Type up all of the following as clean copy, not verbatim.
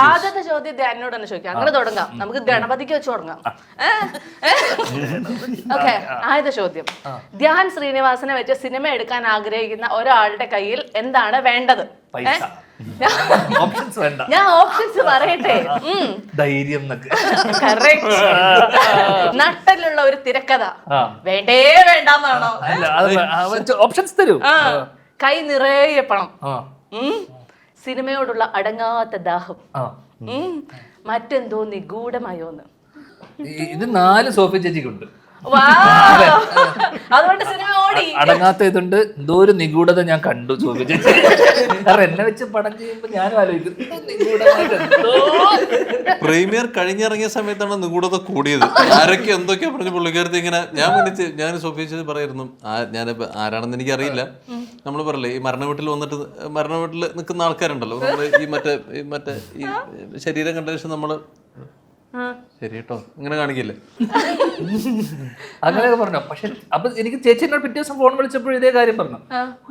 ആദ്യത്തെ ചോദ്യം ധ്യാനോട് തന്നെ ചോദിക്കാം. അങ്ങനെ തുടങ്ങാം, നമുക്ക് ഗണപതിക്ക് വെച്ച് തുടങ്ങാം. ഓക്കെ, ആദ്യത്തെ ചോദ്യം. ധ്യാൻ ശ്രീനിവാസനെ വെച്ച് സിനിമ എടുക്കാൻ ആഗ്രഹിക്കുന്ന ഒരാളുടെ കയ്യിൽ എന്താണ് വേണ്ടത്? ഞാൻ ഓപ്ഷൻസ് പറയട്ടെ. ധൈര്യം, നട്ടലുള്ള ഒരു തിരക്കഥ വേണ്ടേ വേണ്ടാന്നാണോ? ഓപ്ഷൻസ് തരൂ. കൈ നിറയെ പണം, സിനിമയോടുള്ള അടങ്ങാത്ത ദാഹം, മറ്റെന്തോ നിഗൂഢമായോന്ന്. ഇത് 4 സോഫി ചേച്ചിക്കുണ്ട്. അതുകൊണ്ട് സിനിമ ഓടി. അടങ്ങാത്ത ഇതുണ്ട്, എന്തോ ഒരു നിഗൂഢത ഞാൻ കണ്ടു സോഫി ചേച്ചി. കാരണം എന്നെ വെച്ച് പടം ചെയ്യുമ്പോ ഞാനും ആലോചിക്കും പ്രീമിയർ കഴിഞ്ഞിറങ്ങിയ സമയത്താണ് നിഗൂഢത കൂടിയത്. ആരൊക്കെ എന്തൊക്കെയാ പറഞ്ഞു പുള്ളിക്കാരത്തി ഇങ്ങനെ. ഞാൻ സോഫി ചേച്ചി പറയായിരുന്നു, ഞാനിപ്പോ ആരാണെന്ന് എനിക്കറിയില്ല. നമ്മൾ പറയല്ലേ ഈ മരണ വീട്ടിൽ നിൽക്കുന്ന ആൾക്കാരുണ്ടല്ലോ, നമ്മള് ഈ മറ്റേ ഈ ശരീരം കണ്ട ശേഷം നമ്മള് ശരി കേട്ടോ ഇങ്ങനെ കാണിക്കില്ലേ, അങ്ങനെയൊക്കെ പറഞ്ഞു. പക്ഷെ അപ്പൊ എനിക്ക് ചേച്ചി എന്നോട് പിറ്റേ ദിവസം ഫോൺ വിളിച്ചപ്പോൾ ഇതേ കാര്യം പറഞ്ഞു.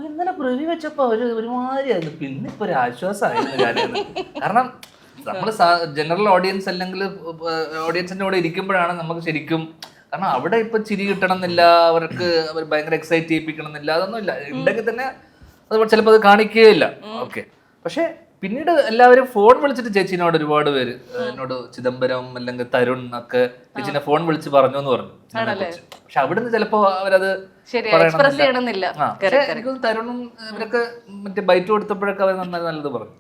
ഇന്നലെ പ്രിവ്യൂ വെച്ചപ്പോ ഒരുമാതിരി ആയിരുന്നു, പിന്നെ ഇപ്പൊ ഒരു ആശ്വാസമായിരുന്നു കാര്യം. കാരണം നമ്മള് ജനറൽ ഓഡിയൻസ് അല്ലെങ്കിൽ ഓഡിയൻസിന്റെ കൂടെ ഇരിക്കുമ്പോഴാണ് നമുക്ക് ശരിക്കും, കാരണം അവിടെ ഇപ്പൊ ചിരി കിട്ടണം എന്നില്ല, അവർക്ക് അവർ ഭയങ്കര എക്സൈറ്റ് ചെയ്യിപ്പിക്കണം എന്നില്ല, അതൊന്നും ഇല്ല. ഉണ്ടെങ്കിൽ തന്നെ അത് ചിലപ്പോൾ അത് കാണിക്കുകയില്ല. ഓക്കെ, പക്ഷെ പിന്നീട് എല്ലാവരും ഫോൺ വിളിച്ചിട്ട് ചേച്ചിനോട് ഒരുപാട് പേര് എന്നോട് ചിദംബരം അല്ലെങ്കിൽ തരുൺ ഒക്കെ ചേച്ചിനെ ഫോൺ വിളിച്ച് പറഞ്ഞു എന്ന് പറഞ്ഞു. പക്ഷെ അവിടുന്ന് ചിലപ്പോ അവരത് പറയണമെന്നില്ല. എനിക്ക് തരുണും ഇവരൊക്കെ മറ്റേ ബൈറ്റ് കൊടുത്തപ്പോഴൊക്കെ അവർ നല്ലത് പറഞ്ഞു.